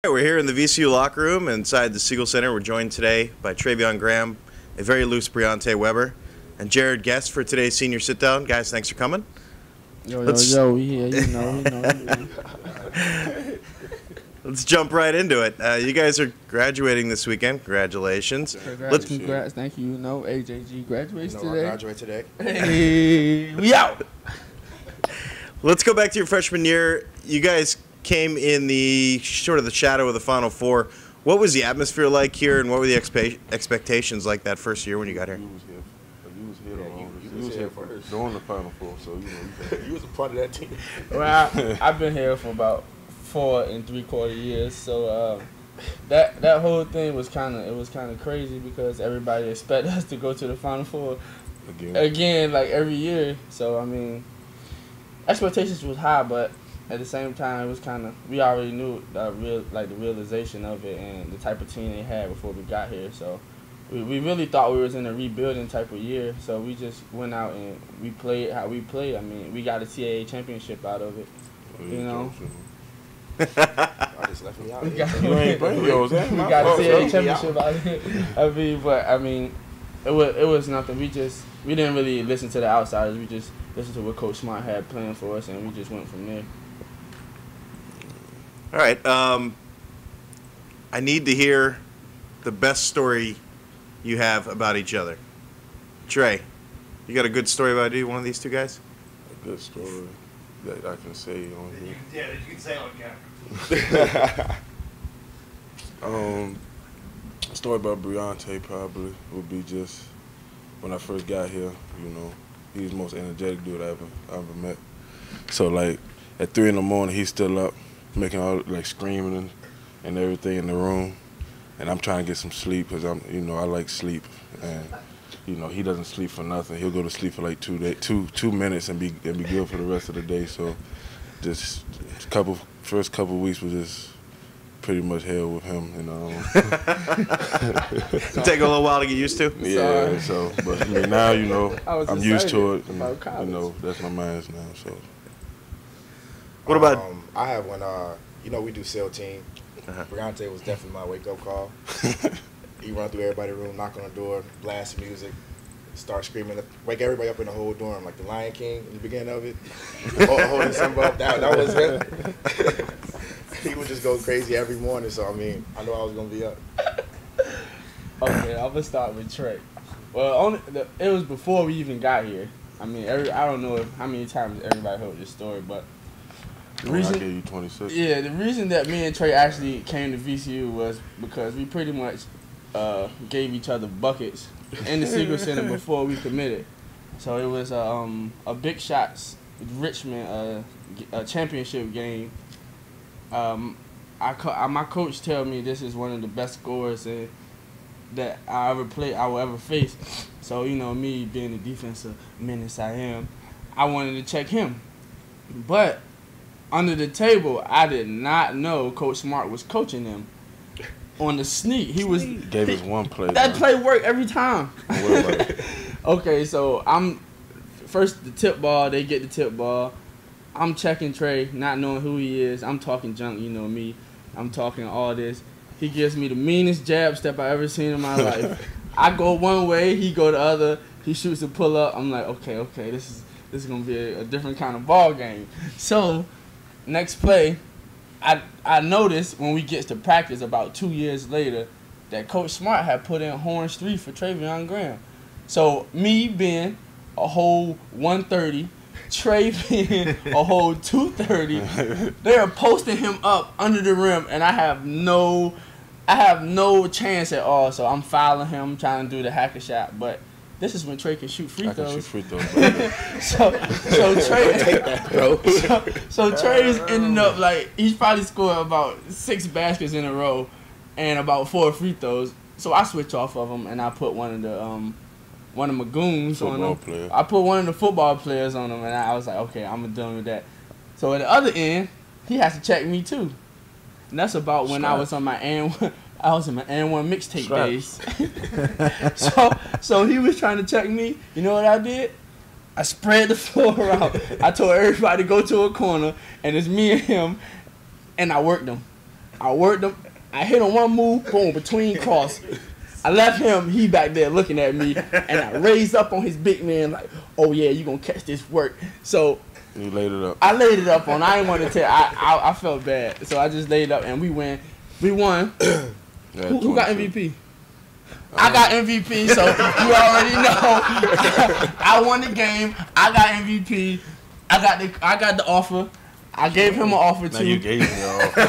We're here in the VCU locker room inside the Siegel Center. We're joined today by Travion Graham, a very loose Briante Weber, and Jared Guest for today's senior sit-down. Guys, thanks for coming. Yo, we here, you know. Let's jump right into it. You guys are graduating this weekend. Congratulations. Congrats, thank you. You know, AJG graduates today. I graduate today. Hey, we out. Let's go back to your freshman year. You guys came in the sort of the shadow of the Final Four. What was the atmosphere like here, and what were the expectations like that first year when you got here? You was here first during the Final Four, so you was a part of that team. Well, I've been here for about 4 3/4 years, so that whole thing was kind of crazy because everybody expected us to go to the Final Four again like every year. So I mean, expectations was high, but at the same time, it was we already knew the realization of it and the type of team they had before we got here. So we really thought we was in a rebuilding type of year. So we just went out and we played how we played. I mean, we got a CAA championship out of it. You know. I just left me out. We got a CAA championship out of it. I mean, it was nothing. We didn't really listen to the outsiders. We just listened to what Coach Smart had planned for us, and we just went from there. All right. I need to hear the best story you have about each other. Trey, you got a good story about either one of these two guys? A good story that I can say on here. Yeah, you can say it on camera. A story about Briante probably would be just when I first got here, you know, he's the most energetic dude I ever met. So like at 3 in the morning, he's still up, making all like screaming and everything in the room, and I'm trying to get some sleep because I like sleep, and he doesn't sleep for nothing. He'll go to sleep for like 2 minutes and be good for the rest of the day. So just first couple weeks was just pretty much hell with him, you know. It'll take a little while to get used to. Yeah, so but I mean now I'm used to it, and that's my mind's now. So what about? I have when we do SEAL team. Briante was definitely my wake-up call. He run through everybody's room, knock on the door, blast music, start screaming, wake everybody up in the whole dorm, like the Lion King in the beginning of it. Holding Simba up, that was him. He would just go crazy every morning, so I mean, I knew I was going to be up. Okay, I'm going to start with Trey. Well, it was before we even got here. I mean, I don't know how many times everybody heard this story, but the reason I gave you 26. Yeah, the reason that me and Trey actually came to VCU was because we pretty much gave each other buckets in the Siegel Center before we committed. So it was a Big Shots Richmond a championship game. My coach tell me this is one of the best scorers that I will ever face. So me being the defensive menace I am, I wanted to check him, but under the table, I did not know Coach Smart was coaching them. On the sneak, gave us one play. That play worked every time. Okay, so I'm first the tip ball. They get the tip ball. I'm checking Trey, not knowing who he is. I'm talking junk, me. I'm talking all this. He gives me the meanest jab step I ever seen in my life. I go one way, he go the other. He shoots a pull up. I'm like, okay, this is gonna be a different kind of ball game. So next play, I noticed when we get to practice about 2 years later that Coach Smart had put in horns 3 for Travion Graham. So me being a whole 130, Trey being a whole 230, they are posting him up under the rim, and I have no chance at all. So I'm fouling him, trying to do the hacker shot, but this is when Trey can shoot free throws. I can shoot free throws. So Trey's ending up like he's probably scored about 6 baskets in a row and about 4 free throws. So I switch off of him and I put one of my goons on him. I put one of the football players on him, and I was like, okay, I'm done with that. So at the other end, he has to check me too. And that's about when I was on my N1 mixtape days. So he was trying to check me. You know what I did? I spread the floor out. I told everybody to go to a corner, and it's me and him, and I worked him. I worked him. I hit him one move, boom, between cross. I left him, he back there looking at me, and I raised up on his big man like, oh yeah, you gonna catch this work. So you laid it up. I laid it up on. I didn't want to tell. I felt bad, so I just laid it up, and we won. We won. Who got MVP? I got MVP, so you already know. I won the game. I got MVP. I got the offer. I gave him an offer too. Now you gave me an offer.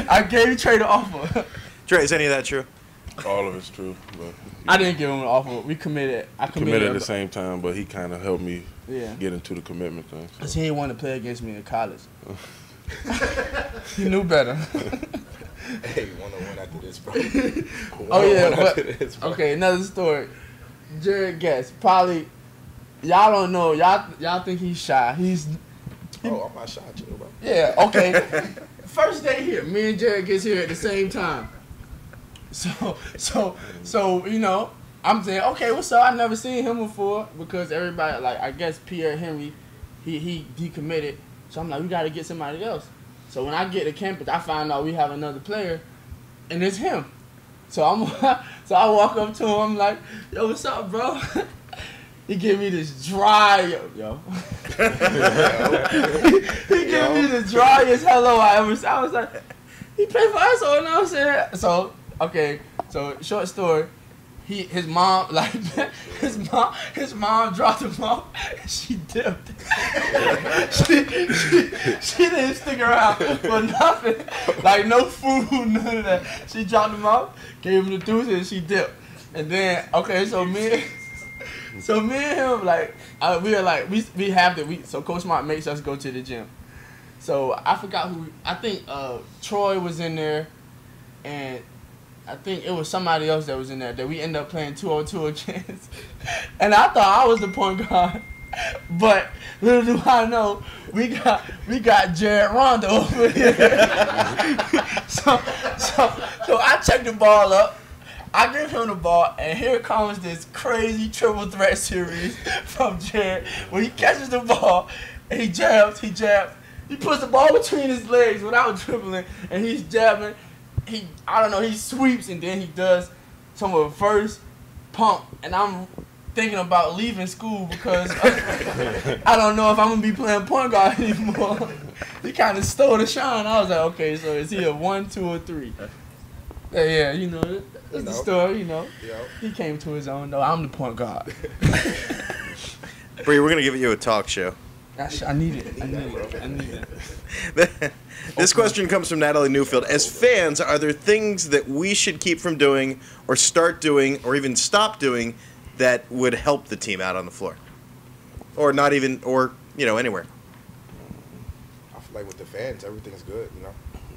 I gave Trey the offer. Trey, is any of that true? All of it's true, but I didn't give him an offer. We committed. I committed at the same time, but he kind of helped me get into the commitment thing. So. Cause he didn't want to play against me in college. He knew better. Hey, you want to win after this, bro? Oh yeah, but okay. Another story. Jared Guest, probably y'all don't know. Y'all think he's shy. Oh, I'm not shy too, bro. Yeah. Okay. First day here, me and Jared gets here at the same time. So you know, I'm saying, okay, what's up? I never seen him before because everybody, like, I guess Pierre Henry, he committed. So I'm like, we got to get somebody else. So when I get to campus, I find out we have another player, and it's him. So I walk up to him, I'm like, yo, what's up, bro? He gave me this dry, yo. He gave me the driest hello I ever saw. I was like, he played for us, or no? I'm saying. So, okay, so short story. His mom dropped him off and she dipped. she didn't stick around for nothing. Like no food, none of that. She dropped him off, gave him the deuces, and she dipped. And then, okay, so me and him, like, we have to, so Coach Mark makes us go to the gym. So I forgot I think Troy was in there, and I think it was somebody else that was in there that we ended up playing 2-on-2 against. And I thought I was the point guard. But little do I know, we got Jared Rondo over here. so I checked the ball up. I give him the ball, and here comes this crazy triple threat series from Jared where he catches the ball and he jabs. He puts the ball between his legs without dribbling, and he's jabbing. He sweeps, and then he does some of the first pump, and I'm thinking about leaving school because I don't know if I'm going to be playing point guard anymore. He kind of stole the shine. I was like, okay, so is he a 1, 2, or 3? Yeah, you know, that's the story, you know. He came to his own, though. I'm the point guard. Bree, we're going to give you a talk show. I need it. This question comes from Natalie Newfield. As fans, are there things that we should keep from doing or start doing or even stop doing that would help the team out on the floor? Or not even, or, you know, anywhere? I feel like with the fans, everything's good, you know.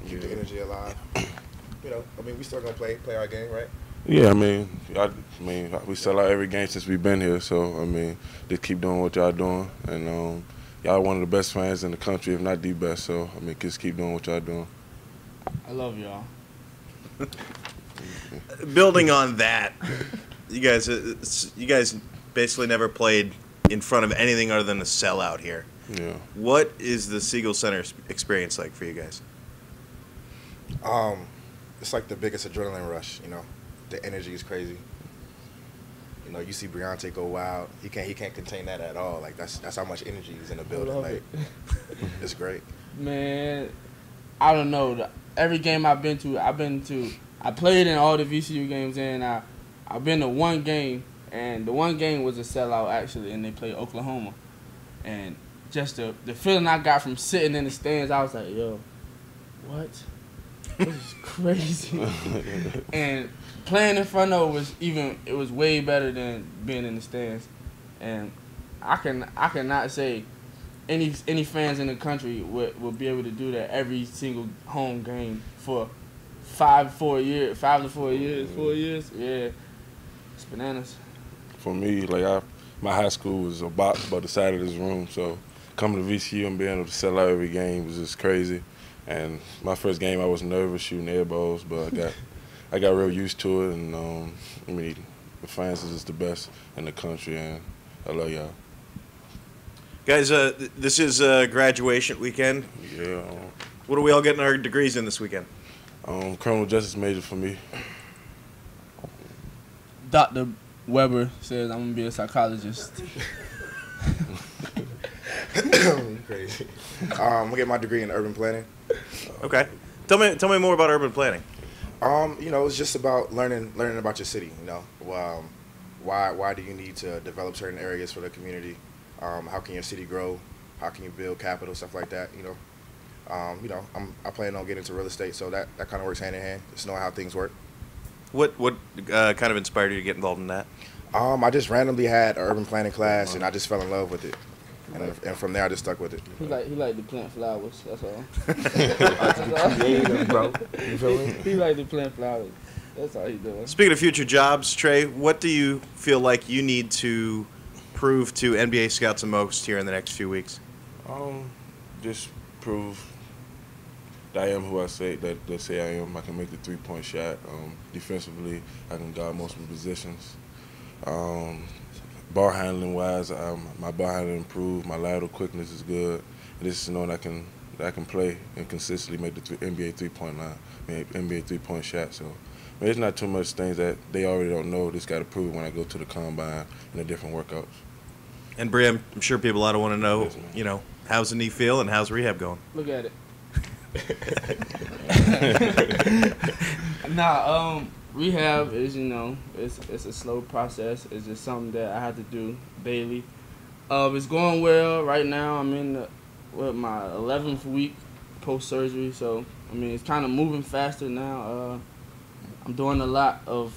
Keep the energy alive. You know, I mean, we still going to play our game, right? Yeah, I mean, we sell out every game since we've been here. So, I mean, just keep doing what y'all doing. And y'all one of the best fans in the country, if not the best. So, I mean, just keep doing what y'all doing. I love y'all. Building on that, you guys basically never played in front of anything other than a sellout here. Yeah. What is the Siegel Center experience like for you guys? It's like the biggest adrenaline rush, you know. The energy is crazy. You know, you see Briante go wild. He can't contain that at all. Like that's how much energy is in the building. Like it's great. Man, I don't know. Every game I've been to, I played in all the VCU games, and I've been to one game, and the one game was a sellout actually, and they played Oklahoma. And just the feeling I got from sitting in the stands, I was like, yo, what? This is crazy. And playing in front of it was way better than being in the stands. And I cannot say any fans in the country will be able to do that every single home game for 5 to 4 years. 4 years. Yeah, it's bananas. For me, like my high school was a box by the side of this room, so coming to VCU and being able to sell out every game was just crazy. And my first game, I was nervous shooting air balls, but I got real used to it. And I mean, the fans is just the best in the country, and I love y'all. Guys, this is graduation weekend. Yeah. What are we all getting our degrees in this weekend? Criminal justice major for me. Dr. Weber says I'm gonna be a psychologist. Crazy. I'm gonna get my degree in urban planning. Okay. Tell me more about urban planning. It's just about learning about your city. Why do you need to develop certain areas for the community? How can your city grow? How can you build capital, stuff like that? I plan on getting into real estate, so that kind of works hand in hand. Just knowing how things work. What kind of inspired you to get involved in that? I just randomly had an urban planning class, and I just fell in love with it. And from there, I just stuck with it. He like to plant flowers. That's all. Bro. You feel me? He like to plant flowers. That's all he doing. Speaking of future jobs, Trey, what do you feel like you need to prove to NBA scouts the most here in the next few weeks? Just prove that I am who I say that they say I am. I can make the 3-point shot. Defensively, I can guard multiple positions. Ball handling wise, my ball handling improved. My lateral quickness is good. And this is knowing I can play and consistently make the NBA 3-point line, NBA 3-point shot. So there's not too much things that they already don't know. Just got to prove when I go to the combine and the different workouts. And Bree, I'm sure people ought to want to know, how's the knee feel and how's rehab going? Look at it. Rehab is, it's a slow process. It's just something that I have to do daily. It's going well right now. I'm in my 11th week post-surgery, so, it's kind of moving faster now. I'm doing a lot of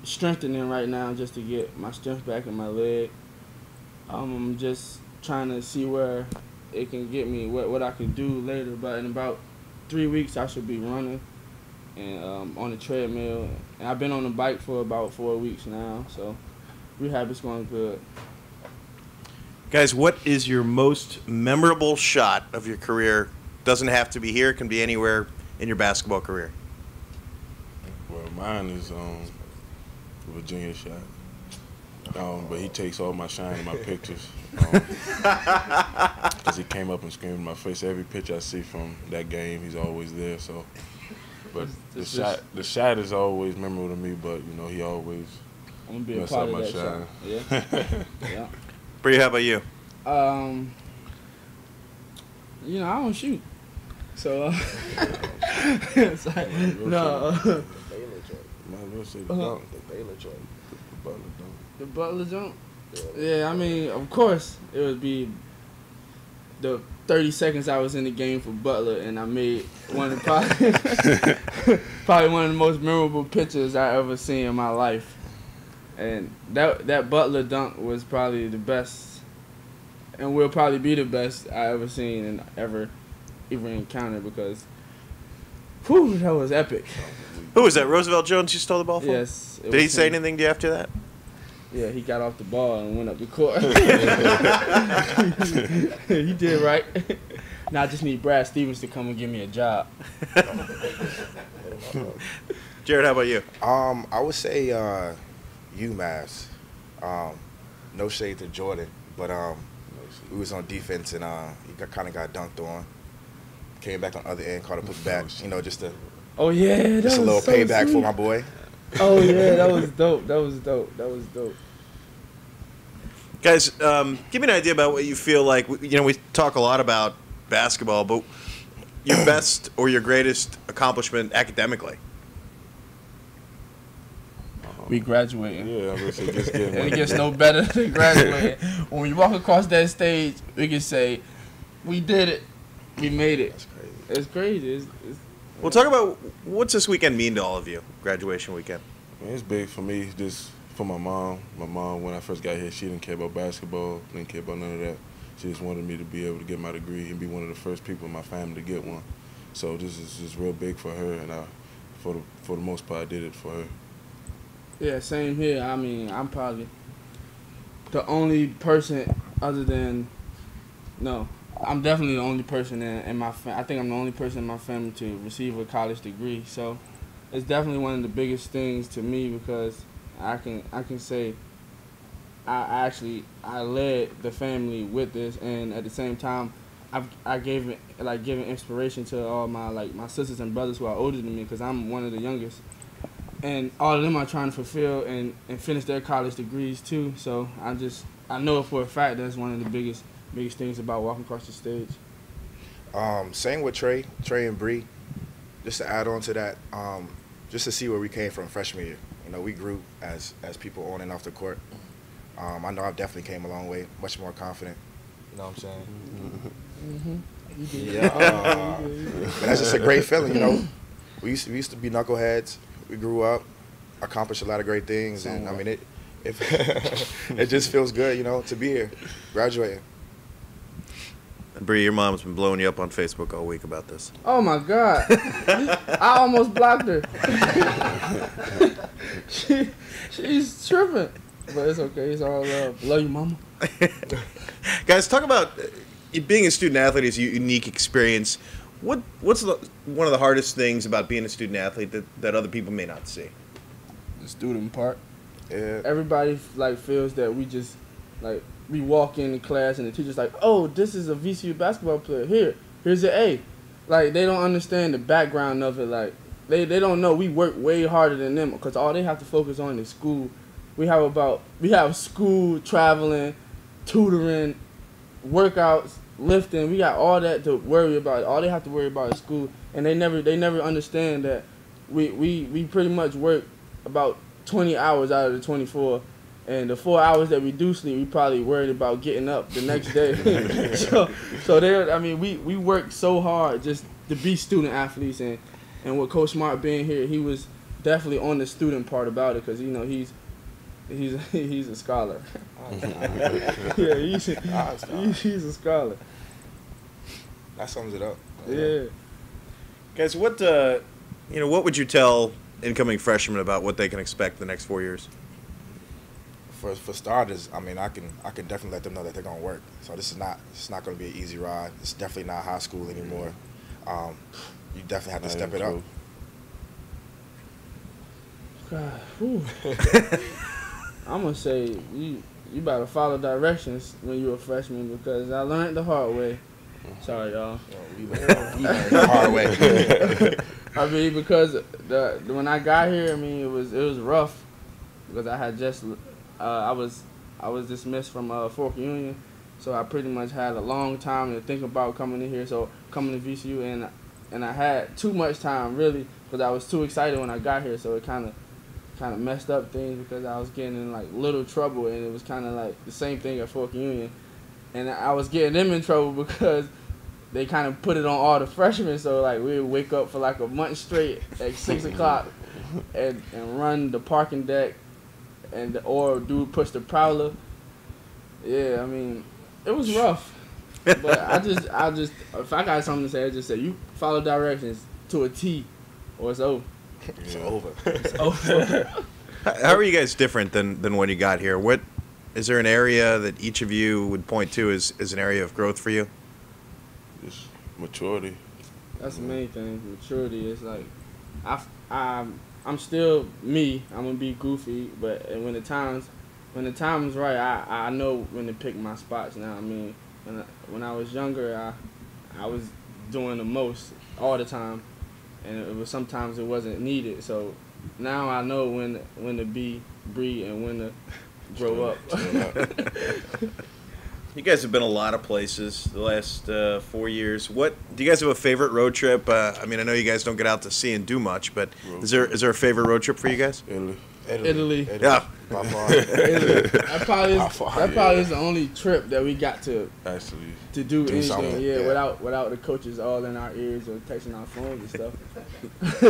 strengthening right now just to get my strength back in my leg. I'm just trying to see where it can get me, what I can do later. But in about 3 weeks, I should be running and on the treadmill. And I've been on the bike for about 4 weeks now, so rehab is going good. Guys, what is your most memorable shot of your career? Doesn't have to be here. It can be anywhere in your basketball career. Well, mine is Virginia shot. But he takes all my shine in my pictures. Because he came up and screamed in my face. Every picture I see from that game, he's always there. So, but the shot is always memorable to me. But he always I'm gonna be a part of that shine. Shot. Yeah. Yeah. Bree, how about you? I don't shoot. So, it's like, no. Might as well say the dunk. The Baylor joint. The Butler dunk. The Butler jump? Yeah, of course, it would be the 30 seconds I was in the game for Butler, and I made one of probably one of the most memorable pictures I ever seen in my life. And that Butler dunk was probably the best, and will probably be the best I ever seen and ever encountered, because, whew, that was epic. Who was that? Roosevelt Jones you stole the ball from? Yes. Did he say anything to you after that? Yeah, he got off the ball and went up the court. He did right. Now I just need Brad Stevens to come and give me a job. Jared, how about you? I would say UMass. No shade to Jordan, but we was on defense and he kind of got dunked on. Came back on the other end, caught a putback. Just a oh yeah, just a little so payback sweet for my boy. Oh yeah, that was dope. That was dope. Guys, give me an idea about what you feel like. We talk a lot about basketball, but your best or your greatest accomplishment academically? We graduating. Yeah, I'm gonna say just getting And it gets no better than graduating. When we walk across that stage, we can say, we did it. We made it. That's crazy. It's crazy. Well, talk about what's this weekend mean to all of you, graduation weekend? It's big for me, just for my mom. My mom, when I first got here, she didn't care about basketball, didn't care about none of that. She just wanted me to be able to get my degree and be one of the first people in my family to get one. So this is just real big for her, and for the most part, I did it for her. Yeah, same here. I'm probably the only person I'm definitely the only person in my I think I'm the only person in my family to receive a college degree. So it's definitely one of the biggest things to me, because I can say I led the family with this, and at the same time I gave it like giving inspiration to all my sisters and brothers who are older than me, because I'm one of the youngest, and all of them are trying to fulfill and finish their college degrees too. So I know for a fact that's one of the biggest things about walking across the stage. Same with Trey and Bree. Just to add on to that, just to see where we came from freshman year. You know, we grew as people on and off the court. I know I definitely came a long way, much more confident. You know what I'm saying? Mm-hmm. Yeah. But that's just a great feeling, you know. We used to be knuckleheads. We grew up, accomplished a lot of great things, and I mean it it just feels good, you know, to be here, graduating. Bree, your mom's been blowing you up on Facebook all week about this. Oh my God! I almost blocked her. She's tripping, but it's okay. It's all love. Love you, mama. Guys, talk about being a student athlete is a unique experience. What's one of the hardest things about being a student athlete that other people may not see? The student part. Yeah. Everybody feels that we just we walk in class and the teacher's like, oh, this is a VCU basketball player. Here's an A. Like, they don't understand the background of it. Like, they don't know we work way harder than them, because all they have to focus on is school. We have school, traveling, tutoring, workouts, lifting. We got all that to worry about. All they have to worry about is school, and they never understand that we pretty much work about 20 hours out of the 24. And the 4 hours that we do sleep, we probably worried about getting up the next day. We work so hard just to be student athletes, and with Coach Smart being here, he was definitely on the student part about it, because you know he's a scholar. Yeah, he's a scholar. That sums it up. Yeah. Guys, what would you tell incoming freshmen about what they can expect the next 4 years? For starters, I mean, I can definitely let them know that they're gonna work. So it's not gonna be an easy ride. It's definitely not high school anymore. You definitely have to step it up. God, I'm gonna say you better follow directions when you're a freshman, because I learned the hard way. Sorry, y'all. We learned the hard way. I mean, because when I got here, I mean, it was rough, because I had just I was dismissed from Fork Union, so I pretty much had a long time to think about coming in here. So coming to VCU, and I had too much time really, because I was too excited when I got here. So it kind of messed up things, because I was getting in little trouble, and it was kind of like the same thing at Fork Union, and I was getting them in trouble because they kind of put it on all the freshmen. So we would wake up for a month straight at 6 o'clock and run the parking deck. Or dude push the prowler. Yeah, I mean, it was rough. But I just if I got something to say, I just say you follow directions to a T, or it's over. It's over. It's over. How are you guys different than when you got here? What is there an area that each of you would point to as an area of growth for you? Just maturity. That's the main thing. Maturity is I'm still me. I'm gonna be goofy, but when the time's right, I know when to pick my spots now. I mean, when I was younger, I was doing the most all the time, and sometimes it wasn't needed. So now I know when to be Bree and when to grow up. You guys have been a lot of places the last 4 years. What do you guys have a favorite road trip? I mean, I know you guys don't get out to see and do much, but is there a favorite road trip for you guys? Italy. Yeah. By far. Italy. That probably is the only trip that we got to do anything. Something. Yeah, without the coaches all in our ears or texting our phones and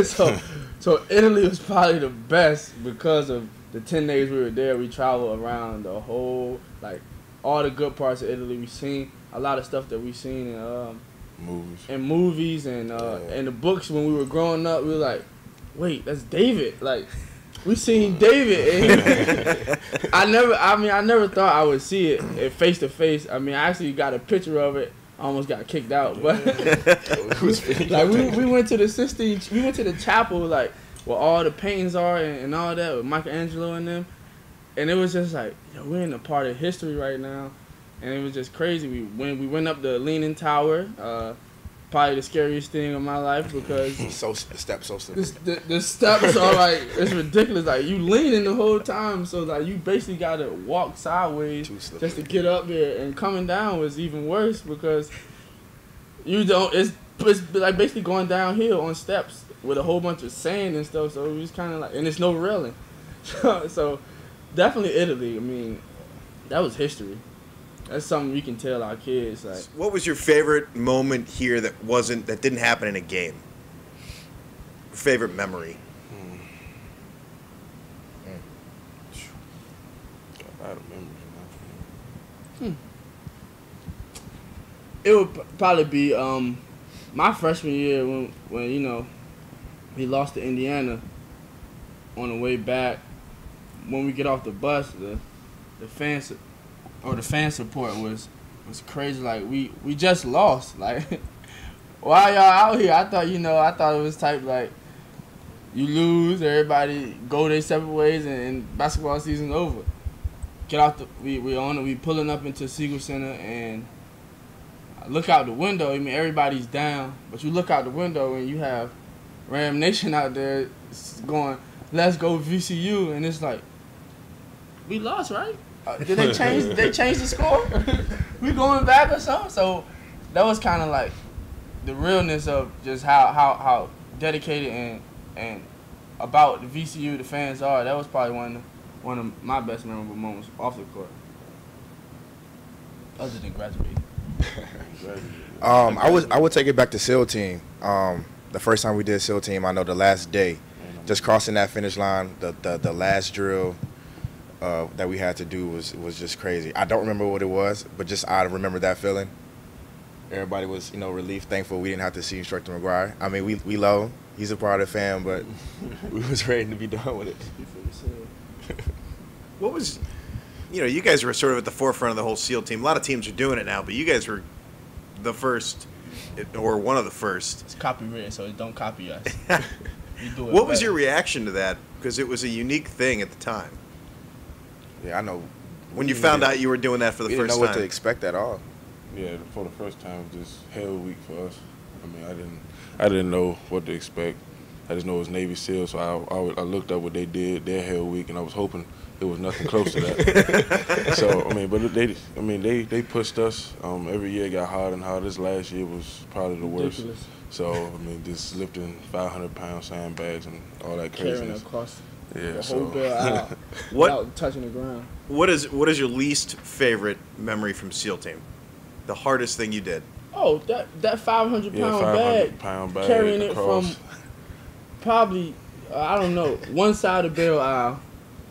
stuff. so Italy was probably the best because of the 10 days we were there. We traveled around the whole all the good parts of Italy. We seen a lot of stuff that we seen in movies and in the books when we were growing up. We were like, wait, that's David. We seen David. And I never thought I would see it face to face. I mean, I actually got a picture of it. I almost got kicked out, but we went to the Sistine. We went to the chapel where all the paintings are and all that with Michelangelo and them. And it was just we're in a part of history right now, and it was just crazy. When we went up the Leaning Tower, probably the scariest thing of my life because the steps so simple. The steps are like, it's ridiculous. Like you leaning the whole time, so like you basically gotta walk sideways just to get up there. And coming down was even worse because you don't. It's like basically going downhill on steps with a whole bunch of sand and stuff. So it was kind of like, and there's no railing. So definitely Italy. I mean, that was history. That's something we can tell our kids. Like, what was your favorite moment here that didn't happen in a game? Favorite memory? I remember. It would probably be my freshman year when you know we lost to Indiana on the way back. When we get off the bus, the fan support was crazy. Like we just lost. Like while y'all out here, I thought it was type like you lose, everybody go their separate ways, and basketball season's over. Get out we pulling up into Siegel Center, and I look out the window. I mean, everybody's down, but you look out the window and you have Ram Nation out there going, "Let's go VCU," and it's like, we lost, right? Did they change? They changed the score? We going back or something? So that was kind of like the realness of just how dedicated and about the VCU the fans are. That was probably one of my best memorable moments off the court, other than graduating. I would take it back to SEAL team. The first time we did SEAL team, I know the last day, just crossing that finish line, the last drill that we had to do was just crazy. I don't remember what it was, but just I remember that feeling. Everybody was, relieved, thankful we didn't have to see Instructor McGuire. I mean, we love him. He's a part of the fam, but we was ready to be done with it. What was, you guys were sort of at the forefront of the whole SEAL team. A lot of teams are doing it now, but you guys were the first, or one of the first. It's copyrighted, so don't copy us. We do it what was better. your reaction to that? Because it was a unique thing at the time. Yeah, I know. When you found out you were doing that for the we first didn't know time. what to expect at all. Yeah, for the first time, it was just hell week for us. I mean, I didn't know what to expect. I just know it was Navy SEAL, so I looked up what they did their hell week, and I was hoping it was nothing close to that. So I mean, but they pushed us. Every year it got harder and harder. This last year was probably the worst. Ridiculous. So I mean, just lifting 500-pound sandbags and all that Carrying craziness. across Yeah, the so whole bill out What- without touching the ground. What is your least favorite memory from SEAL team? The hardest thing you did? Oh, that 500-pound yeah, bag, 500-pound bag carrying it across from probably I don't know, one side of the bail aisle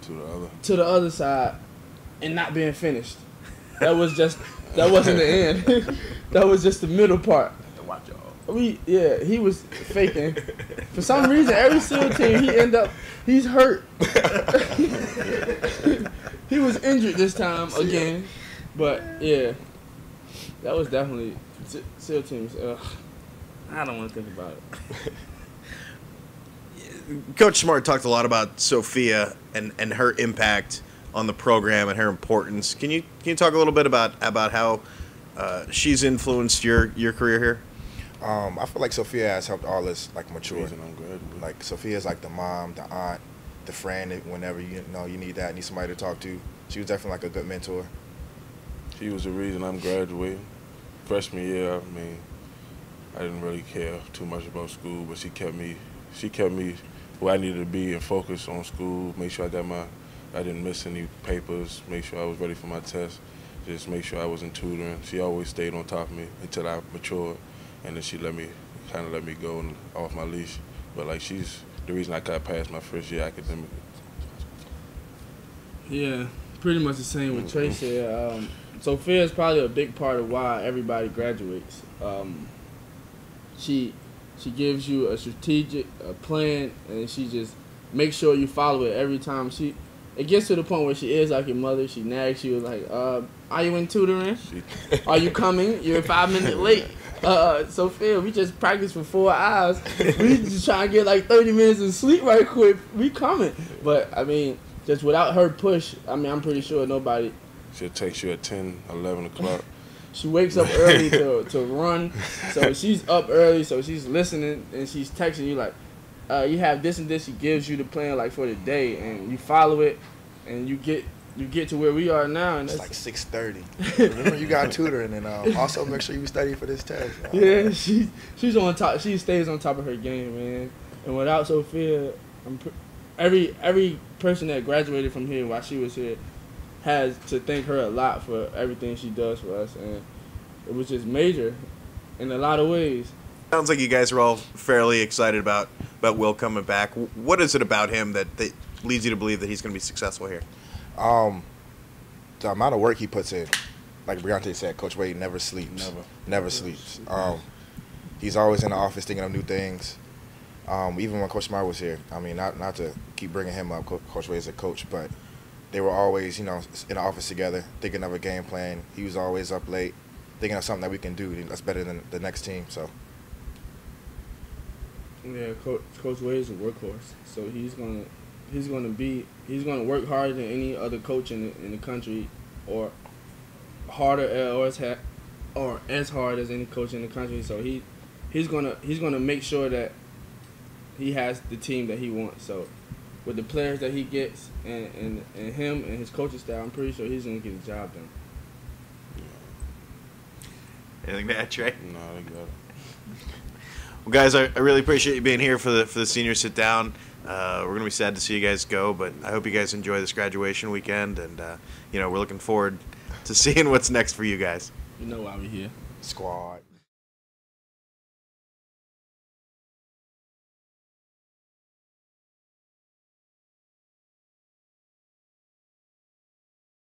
to the other side, and not being finished. That wasn't the end. That was just the middle part. Watch y'all. He was faking. For some reason, every SEAL team he's hurt. He was injured this time again, but yeah, that was definitely SEAL teams. I don't want to think about it. Coach Smart talked a lot about Sophia and her impact on the program and her importance. Can you talk a little bit about how she's influenced your career here? I feel like Sophia has helped all us mature. reason I'm graduating. Like Sophia's like the mom, the aunt, the friend. That whenever you need somebody to talk to. She was definitely a good mentor. She was the reason I'm graduating. Freshman year, I mean, I didn't really care too much about school, but she kept me where I needed to be and focus on school. Make sure I didn't miss any papers. Make sure I was ready for my test. Just make sure I wasn't tutoring. She always stayed on top of me until I matured, and then she let me go and off my leash. But she's the reason I got past my first year academically. Yeah, pretty much the same with Trey said. Sophia is probably a big part of why everybody graduates. She gives you a strategic plan, and she just makes sure you follow it every time. It gets to the point where she is like your mother. She nags you like, are you in tutoring? Are you coming? You're 5 minutes late. Sophia, we just practiced for 4 hours. We just trying to get 30 minutes of sleep right quick. We coming. But, I mean, just without her push, I'm pretty sure nobody She'll text you at 10, 11 o'clock. She wakes up early to run, so she's up early, so she's listening and she's texting you like, you have this and this. She gives you the plan like for the day, and you follow it, and you get to where we are now. And it's like 6:30. Remember, you got tutoring, and also make sure you study for this test. Yeah, she's on top. She stays on top of her game, man. And without Sophia, every person that graduated from here while she was here has to thank her a lot for everything she does for us, and it was just major in a lot of ways. Sounds like you guys are all fairly excited about Will coming back. What is it about him that leads you to believe that he's going to be successful here? The amount of work he puts in, like Briante said, Coach Wade never sleeps. Never sleeps. He's always in the office thinking of new things. Even when Coach Smart was here, I mean, not to keep bringing him up, Coach Wade is a coach, but they were always, in the office together, thinking of a game plan. He was always up late, thinking of something that we can do that's better than the next team. So, yeah, Coach Wade is a workhorse. So he's gonna work harder than any other coach in the country, or harder or as hard as any coach in the country. So he's gonna make sure that he has the team that he wants. So with the players that he gets and him and his coaching style, I'm pretty sure he's gonna get the job done. Anything to add, Trey? No, I got it. Well, guys, I really appreciate you being here for the senior sit down. We're gonna be sad to see you guys go, but I hope you guys enjoy this graduation weekend, and we're looking forward to seeing what's next for you guys. You know why we're here. Squad.